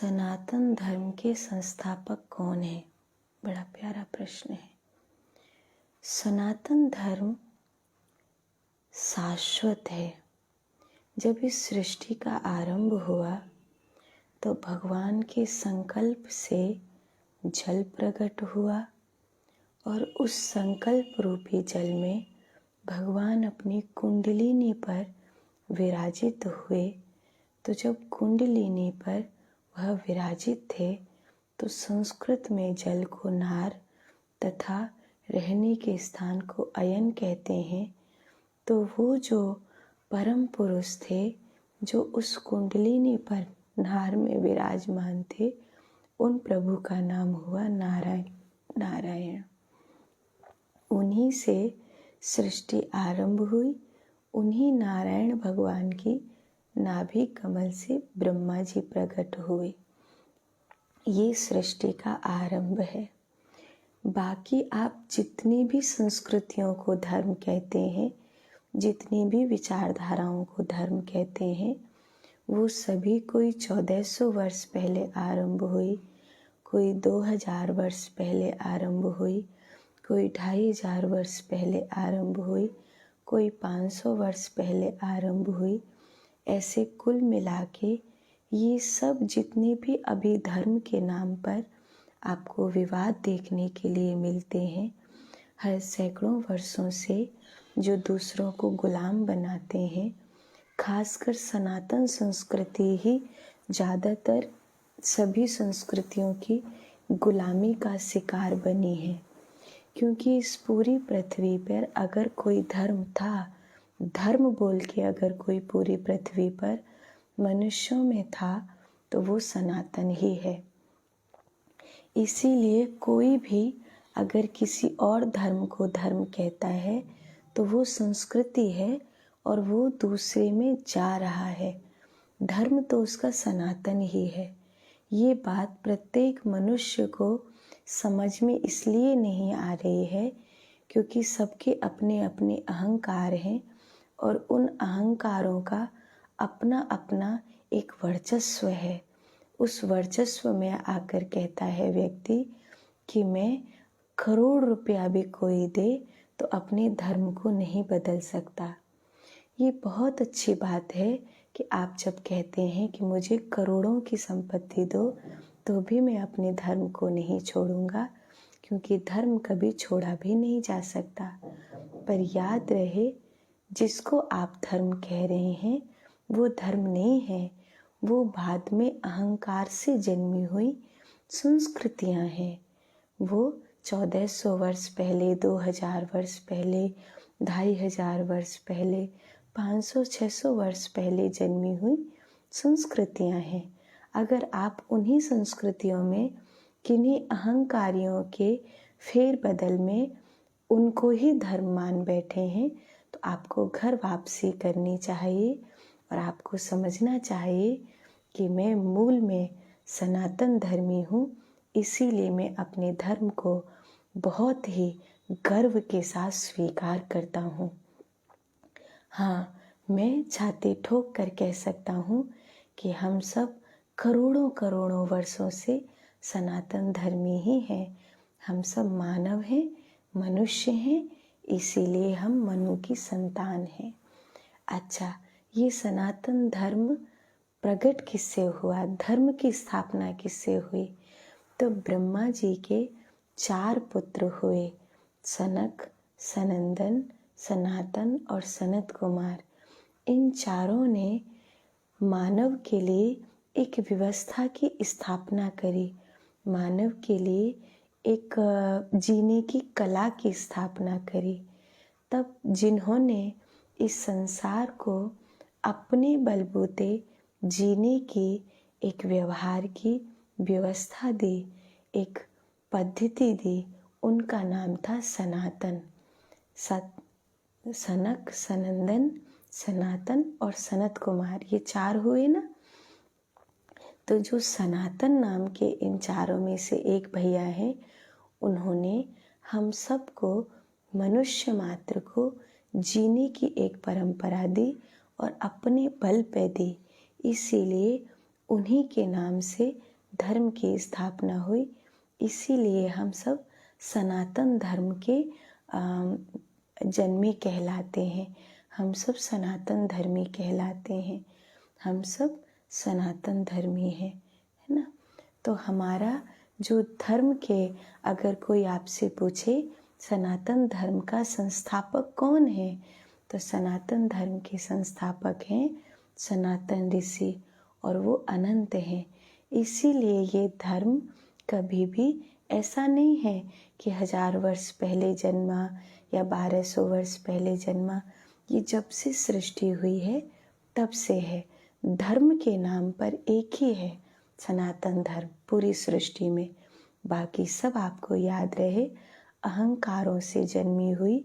सनातन धर्म के संस्थापक कौन है? बड़ा प्यारा प्रश्न है। सनातन धर्म शाश्वत है। जब इस सृष्टि का आरंभ हुआ तो भगवान के संकल्प से जल प्रकट हुआ और उस संकल्प रूपी जल में भगवान अपनी कुंडलिनी पर विराजित हुए। तो जब कुंडलिनी पर वह विराजित थे तो संस्कृत में जल को नार तथा रहने के स्थान को अयन कहते हैं। तो वो जो परम पुरुष थे जो उस कुंडलिनी पर नार में विराजमान थे, उन प्रभु का नाम हुआ नारायण। उन्हीं से सृष्टि आरंभ हुई। उन्हीं नारायण भगवान की नाभि कमल से ब्रह्मा जी प्रकट हुए। ये सृष्टि का आरंभ है। बाकी आप जितनी भी संस्कृतियों को धर्म कहते हैं, जितनी भी विचारधाराओं को धर्म कहते हैं, वो सभी कोई 1400 वर्ष पहले आरंभ हुई, कोई 2000 वर्ष पहले आरंभ हुई, कोई 2500 वर्ष पहले आरंभ हुई, कोई 500 वर्ष पहले आरंभ हुई। ऐसे कुल मिला के ये सब जितने भी अभी धर्म के नाम पर आपको विवाद देखने के लिए मिलते हैं, हर सैकड़ों वर्षों से जो दूसरों को गुलाम बनाते हैं, खासकर सनातन संस्कृति ही ज़्यादातर सभी संस्कृतियों की गुलामी का शिकार बनी है। क्योंकि इस पूरी पृथ्वी पर अगर कोई धर्म था, धर्म बोल के अगर कोई पूरी पृथ्वी पर मनुष्यों में था, तो वो सनातन ही है। इसीलिए कोई भी अगर किसी और धर्म को धर्म कहता है तो वो संस्कृति है और वो दूसरे में जा रहा है। धर्म तो उसका सनातन ही है। ये बात प्रत्येक मनुष्य को समझ में इसलिए नहीं आ रही है क्योंकि सबके अपने अपने अहंकार हैं और उन अहंकारों का अपना अपना एक वर्चस्व है। उस वर्चस्व में आकर कहता है व्यक्ति कि मैं करोड़ रुपया भी कोई दे तो अपने धर्म को नहीं बदल सकता। ये बहुत अच्छी बात है कि आप जब कहते हैं कि मुझे करोड़ों की संपत्ति दो तो भी मैं अपने धर्म को नहीं छोड़ूंगा, क्योंकि धर्म कभी छोड़ा भी नहीं जा सकता। पर याद रहे, जिसको आप धर्म कह रहे हैं वो धर्म नहीं है, वो बाद में अहंकार से जन्मी हुई संस्कृतियां हैं। वो 1400 वर्ष पहले, 2000 वर्ष पहले, 2500 वर्ष पहले, 500-600 वर्ष पहले जन्मी हुई संस्कृतियां हैं। अगर आप उन्हीं संस्कृतियों में किन्हीं अहंकारियों के फेर बदल में उनको ही धर्म मान बैठे हैं, तो आपको घर वापसी करनी चाहिए और आपको समझना चाहिए कि मैं मूल में सनातन धर्मी हूँ। इसीलिए मैं अपने धर्म को बहुत ही गर्व के साथ स्वीकार करता हूँ। हाँ, मैं छाती ठोक कर कह सकता हूँ कि हम सब करोड़ों करोड़ों वर्षों से सनातन धर्मी ही हैं। हम सब मानव हैं, मनुष्य हैं, इसीलिए हम मनु की संतान हैं। अच्छा, ये सनातन धर्म प्रकट किससे हुआ? धर्म की स्थापना किससे हुई? तो ब्रह्मा जी के 4 पुत्र हुए, सनक, सनंदन, सनातन और सनत कुमार। इन चारों ने मानव के लिए एक व्यवस्था की स्थापना करी, मानव के लिए एक जीने की कला की स्थापना करी। तब जिन्होंने इस संसार को अपने बलबूते जीने की एक व्यवहार की व्यवस्था दी, एक पद्धति दी, उनका नाम था सनातन। सनक, सनंदन, सनातन और सनत कुमार, ये 4 हुए ना। तो जो सनातन नाम के इन चारों में से एक भैया हैं, उन्होंने हम सबको, मनुष्य मात्र को जीने की एक परंपरा दी और अपने बल पे दी। इसीलिए उन्हीं के नाम से धर्म की स्थापना हुई, इसीलिए हम सब सनातन धर्म के जन्मी कहलाते हैं। हम सब सनातन धर्मी कहलाते हैं। हम सब सनातन धर्मी हैं, है ना। तो हमारा जो धर्म के, अगर कोई आपसे पूछे सनातन धर्म का संस्थापक कौन है, तो सनातन धर्म के संस्थापक हैं सनातन ऋषि, और वो अनंत हैं। इसीलिए ये धर्म कभी भी ऐसा नहीं है कि 1000 वर्ष पहले जन्मा या 1200 वर्ष पहले जन्मा। ये जब से सृष्टि हुई है तब से है। धर्म के नाम पर एक ही है सनातन धर्म पूरी सृष्टि में। बाकी सब आपको याद रहे अहंकारों से जन्मी हुई,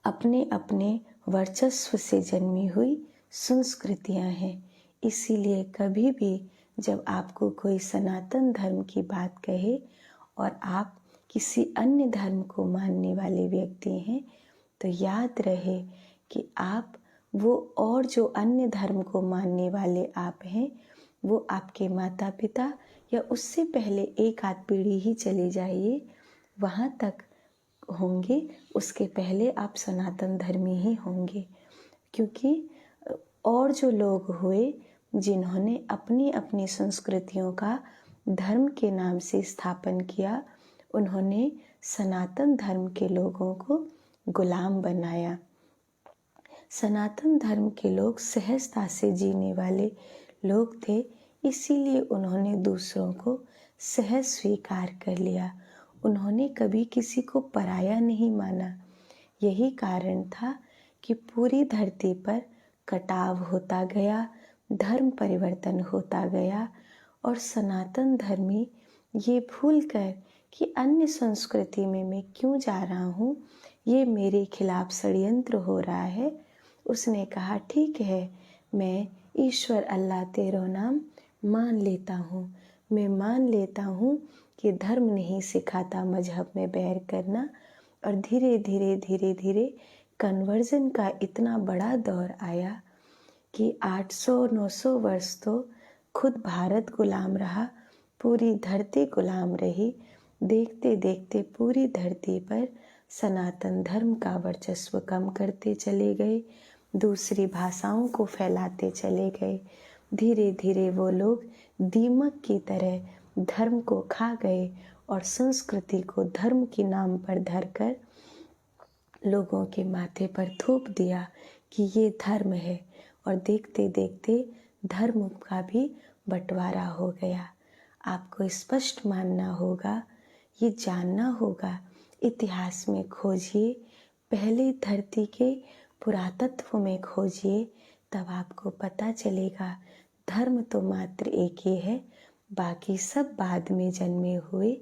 अपने अपने वर्चस्व से जन्मी हुई संस्कृतियां हैं। इसीलिए कभी भी जब आपको कोई सनातन धर्म की बात कहे और आप किसी अन्य धर्म को मानने वाले व्यक्ति हैं, तो याद रहे कि आप वो, और जो अन्य धर्म को मानने वाले आप हैं, वो आपके माता पिता या उससे पहले एक आध पीढ़ी ही चली जाइए, वहाँ तक होंगे। उसके पहले आप सनातन धर्मी ही होंगे। क्योंकि और जो लोग हुए जिन्होंने अपनी अपनी संस्कृतियों का धर्म के नाम से स्थापन किया, उन्होंने सनातन धर्म के लोगों को गुलाम बनाया। सनातन धर्म के लोग सहजता से जीने वाले लोग थे, इसीलिए उन्होंने दूसरों को सहज स्वीकार कर लिया। उन्होंने कभी किसी को पराया नहीं माना। यही कारण था कि पूरी धरती पर कटाव होता गया, धर्म परिवर्तन होता गया, और सनातन धर्मी ये भूल कर कि अन्य संस्कृति में मैं क्यों जा रहा हूँ, ये मेरे खिलाफ षड्यंत्र हो रहा है, उसने कहा ठीक है, मैं ईश्वर अल्लाह तेरो नाम मान लेता हूँ। मैं मान लेता हूँ कि धर्म नहीं सिखाता मजहब में बैर करना। और धीरे धीरे धीरे धीरे कन्वर्जन का इतना बड़ा दौर आया कि 800-900 वर्ष तो खुद भारत गुलाम रहा, पूरी धरती गुलाम रही। देखते देखते पूरी धरती पर सनातन धर्म का वर्चस्व कम करते चले गए, दूसरी भाषाओं को फैलाते चले गए। धीरे धीरे वो लोग दीमक की तरह धर्म को खा गए और संस्कृति को धर्म के नाम पर धरकर लोगों के माथे पर थूप दिया कि ये धर्म है। और देखते देखते धर्म का भी बंटवारा हो गया। आपको स्पष्ट मानना होगा, ये जानना होगा, इतिहास में खोजिए, पहले धरती के पुरातत्व में खोजिए, तब आपको पता चलेगा धर्म तो मात्र एक ही है, बाकी सब बाद में जन्मे हुए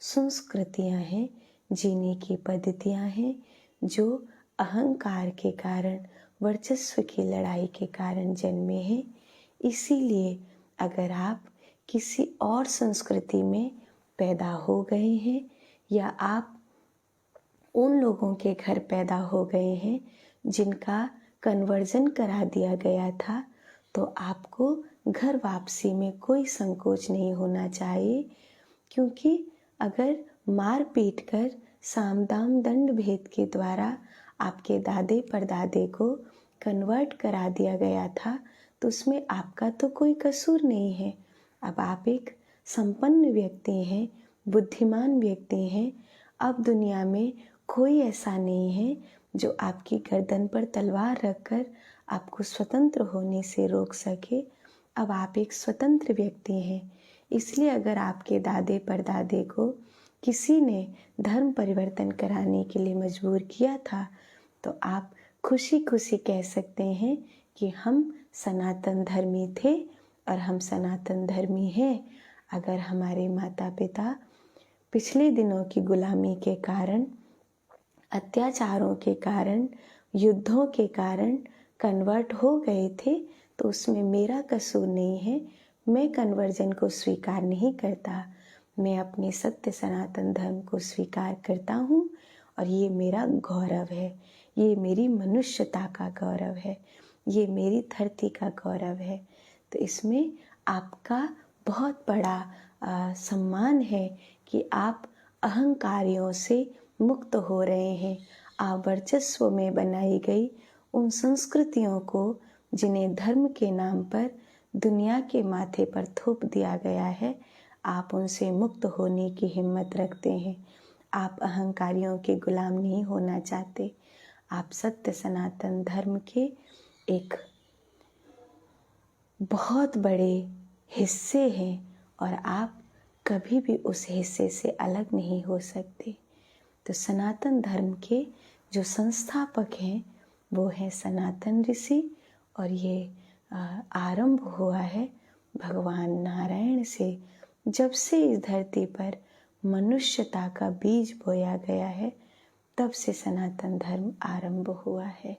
संस्कृतियां हैं, जीने की पद्धतियां हैं, जो अहंकार के कारण, वर्चस्व की लड़ाई के कारण जन्मे हैं। इसीलिए अगर आप किसी और संस्कृति में पैदा हो गए हैं या आप उन लोगों के घर पैदा हो गए हैं जिनका कन्वर्जन करा दिया गया था, तो आपको घर वापसी में कोई संकोच नहीं होना चाहिए। क्योंकि अगर मार पीट कर साम दाम दंड भेद के द्वारा आपके दादे परदादे को कन्वर्ट करा दिया गया था, तो उसमें आपका तो कोई कसूर नहीं है। अब आप एक संपन्न व्यक्ति हैं, बुद्धिमान व्यक्ति हैं। अब दुनिया में कोई ऐसा नहीं है जो आपकी गर्दन पर तलवार रखकर आपको स्वतंत्र होने से रोक सके। अब आप एक स्वतंत्र व्यक्ति हैं। इसलिए अगर आपके दादे परदादे को किसी ने धर्म परिवर्तन कराने के लिए मजबूर किया था, तो आप खुशी खुशी कह सकते हैं कि हम सनातन धर्मी थे और हम सनातन धर्मी हैं। अगर हमारे माता पिता पिछले दिनों की गुलामी के कारण, अत्याचारों के कारण, युद्धों के कारण कन्वर्ट हो गए थे, तो उसमें मेरा कसूर नहीं है। मैं कन्वर्जन को स्वीकार नहीं करता, मैं अपने सत्य सनातन धर्म को स्वीकार करता हूँ, और ये मेरा गौरव है, ये मेरी मनुष्यता का गौरव है, ये मेरी धरती का गौरव है। तो इसमें आपका बहुत बड़ा सम्मान है कि आप अहंकारियों से मुक्त हो रहे हैं। आप वर्चस्व में बनाई गई उन संस्कृतियों को जिन्हें धर्म के नाम पर दुनिया के माथे पर थोप दिया गया है, आप उनसे मुक्त होने की हिम्मत रखते हैं। आप अहंकारियों के गुलाम नहीं होना चाहते। आप सत्य सनातन धर्म के एक बहुत बड़े हिस्से हैं और आप कभी भी उस हिस्से से अलग नहीं हो सकते। तो सनातन धर्म के जो संस्थापक हैं वो हैं सनातन ऋषि, और ये आरंभ हुआ है भगवान नारायण से। जब से इस धरती पर मनुष्यता का बीज बोया गया है, तब से सनातन धर्म आरंभ हुआ है।